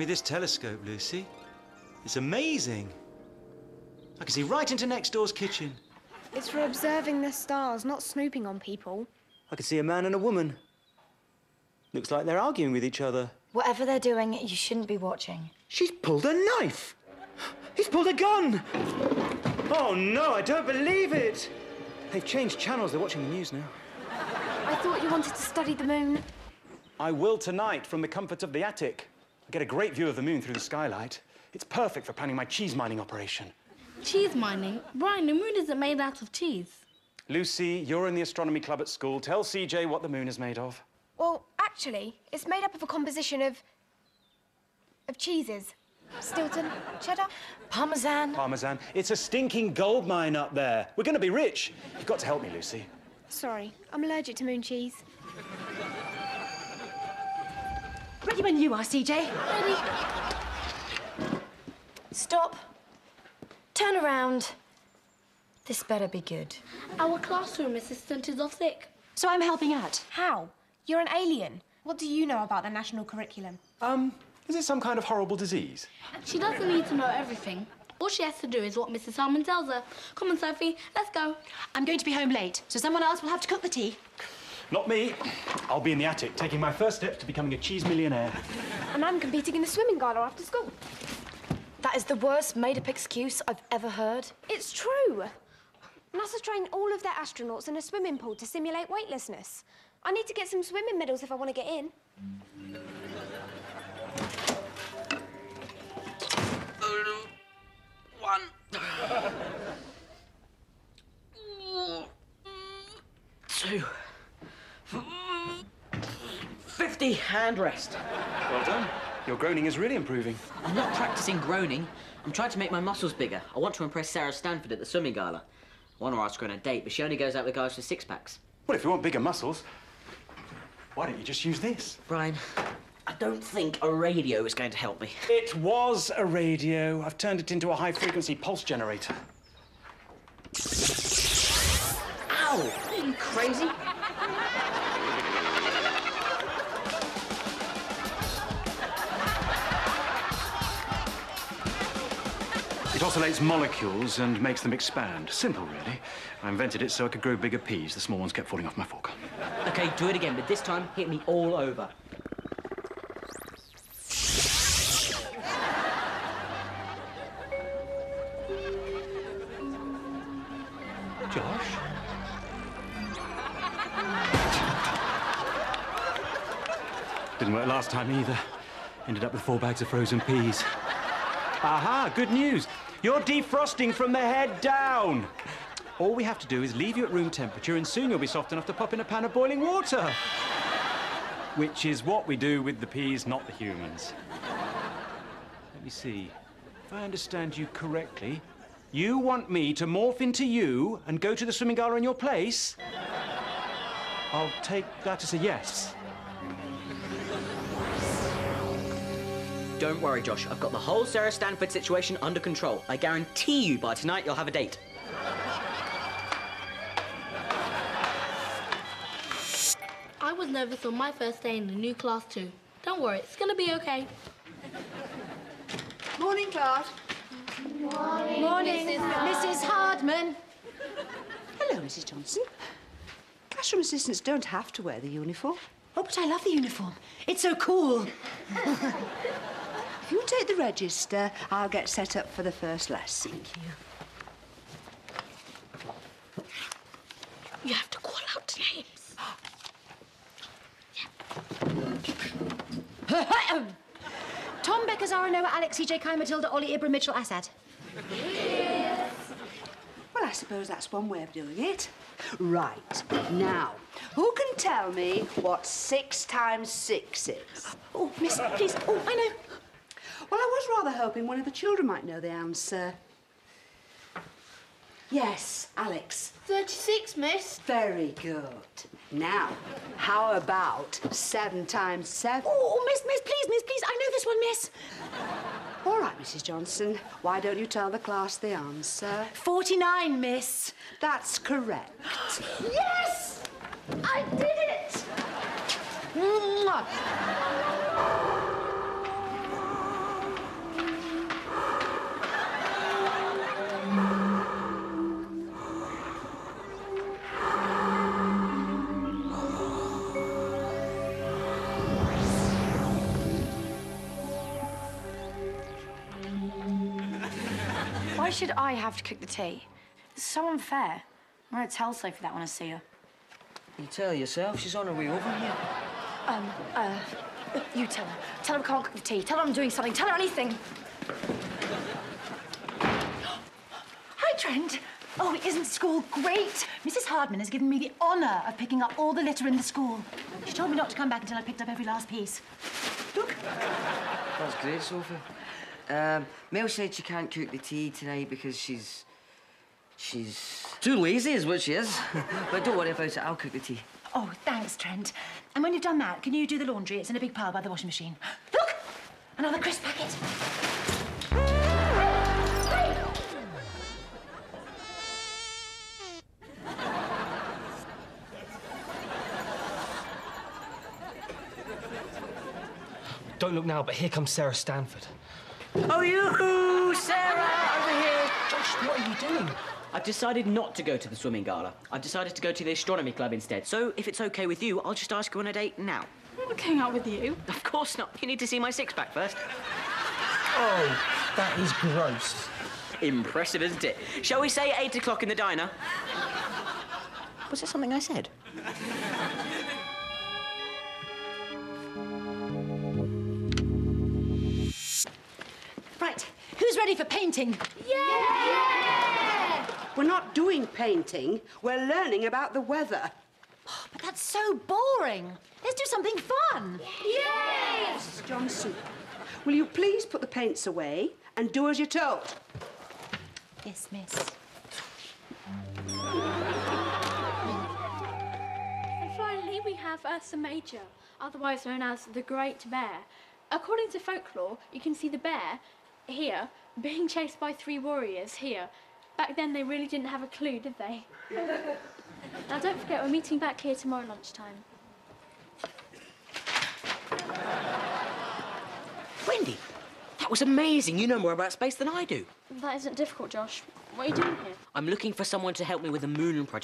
me this telescope, Lucy. It's amazing. I can see right into next door's kitchen. It's for observing the stars, not snooping on people. I can see a man and a woman. Looks like they're arguing with each other. Whatever they're doing, you shouldn't be watching. She's pulled a knife! He's pulled a gun! Oh, no, I don't believe it! They've changed channels. They're watching the news now. I thought you wanted to study the moon. I will tonight from the comfort of the attic. I get a great view of the moon through the skylight. It's perfect for planning my cheese mining operation. Cheese mining? Brian, the moon isn't made out of cheese. Lucy, you're in the astronomy club at school. Tell CJ what the moon is made of. Well, actually, it's made up of a composition of cheeses. Stilton, cheddar, Parmesan. Parmesan. It's a stinking gold mine up there. We're going to be rich. You've got to help me, Lucy. Sorry, I'm allergic to moon cheese. Ready when you are, CJ. Ready? Stop. Turn around. This better be good. Our classroom assistant is off sick. So I'm helping out. How? You're an alien. What do you know about the national curriculum? Is it some kind of horrible disease? She doesn't need to know everything. All she has to do is what Mrs. Salmon tells her. Come on, Sophie, let's go. I'm going to be home late, so someone else will have to cook the tea. Not me. I'll be in the attic, taking my first steps to becoming a cheese millionaire. And I'm competing in the swimming gala after school. That is the worst made-up excuse I've ever heard. It's true. NASA's trained all of their astronauts in a swimming pool to simulate weightlessness. I need to get some swimming medals if I want to get in. One. 2. 50 hand rest. Well done. Your groaning is really improving. I'm not practicing groaning. I'm trying to make my muscles bigger. I want to impress Sarah Stanford at the swimming gala. I want to ask her on a date, but she only goes out with guys with six-packs. Well, if you want bigger muscles, why don't you just use this? Brian, I don't think a radio is going to help me. It was a radio. I've turned it into a high-frequency pulse generator. Ow! Are you crazy? It oscillates molecules and makes them expand. Simple, really. I invented it so I could grow bigger peas. The small ones kept falling off my fork. OK, do it again, but this time hit me all over. Josh? Didn't work last time either. Ended up with 4 bags of frozen peas. Aha, good news. You're defrosting from the head down. All we have to do is leave you at room temperature and soon you'll be soft enough to pop in a pan of boiling water. Which is what we do with the peas, not the humans. Let me see. If I understand you correctly, you want me to morph into you and go to the swimming gala in your place? I'll take that as a yes. Don't worry, Josh. I've got the whole Sarah Stanford situation under control. I guarantee you by tonight you'll have a date. I was nervous on my first day in the new class too. Don't worry, it's gonna be okay. Morning, class. Morning, Morning, Mrs. Hardman. Hello, Mrs. Johnson. Classroom assistants don't have to wear the uniform. Oh, but I love the uniform. It's so cool. If you take the register, I'll get set up for the first lesson. Thank you. You have to call out names. Tom Becker, Zara Noah, Alex, CJ, Kai, Matilda, Ollie, Ibram, Mitchell, Assad. Well, I suppose that's one way of doing it. Right. Now, who can tell me what 6 times 6 is? Oh, miss, please. Oh, I know. Well, I was rather hoping one of the children might know the answer. Yes, Alex. 36, miss. Very good. Now, how about 7 times 7? Oh, miss, please. I know this one, miss. All right, Mrs. Johnson. Why don't you tell the class the answer? 49, miss. That's correct. Yes! I did it! Mwah. should I have to cook the tea? It's so unfair. I'm going to tell Sophie that when I see her. You tell yourself, she's on her way over here. You tell her. Tell her I can't cook the tea. Tell her I'm doing something. Tell her anything. Hi, Trent. Oh, isn't school great? Mrs. Hardman has given me the honour of picking up all the litter in the school. She told me not to come back until I picked up every last piece. Look. That's great, Sophie. Mel said she can't cook the tea tonight because she's too lazy, is what she is. But don't worry about it, I'll cook the tea. Oh, thanks, Trent. And when you've done that, can you do the laundry? It's in a big pile by the washing machine. Look! Another crisp packet. Don't look now, but here comes Sarah Stanford. Oh, you, Sarah, over here. Josh, what are you doing? I've decided not to go to the swimming gala. I've decided to go to the astronomy club instead. So, if it's okay with you, I'll just ask you on a date now. I'm not going out with you. Of course not. You need to see my six-pack first. Oh, that is gross. Impressive, isn't it? Shall we say 8 o'clock in the diner? Was that something I said? Right, who's ready for painting? We're not doing painting, we're learning about the weather. Oh, but that's so boring. Let's do something fun. Mrs. Johnson, will you please put the paints away and do as you're told? Yes, miss. And finally, we have Ursa Major, otherwise known as the Great Bear. According to folklore, you can see the bear here being chased by 3 warriors here. Back then, they really didn't have a clue, did they? Now, don't forget, we're meeting back here tomorrow lunchtime. Wendy, that was amazing. You know more about space than I do. That isn't difficult, Josh. What are you doing here? I'm looking for someone to help me with a moon project.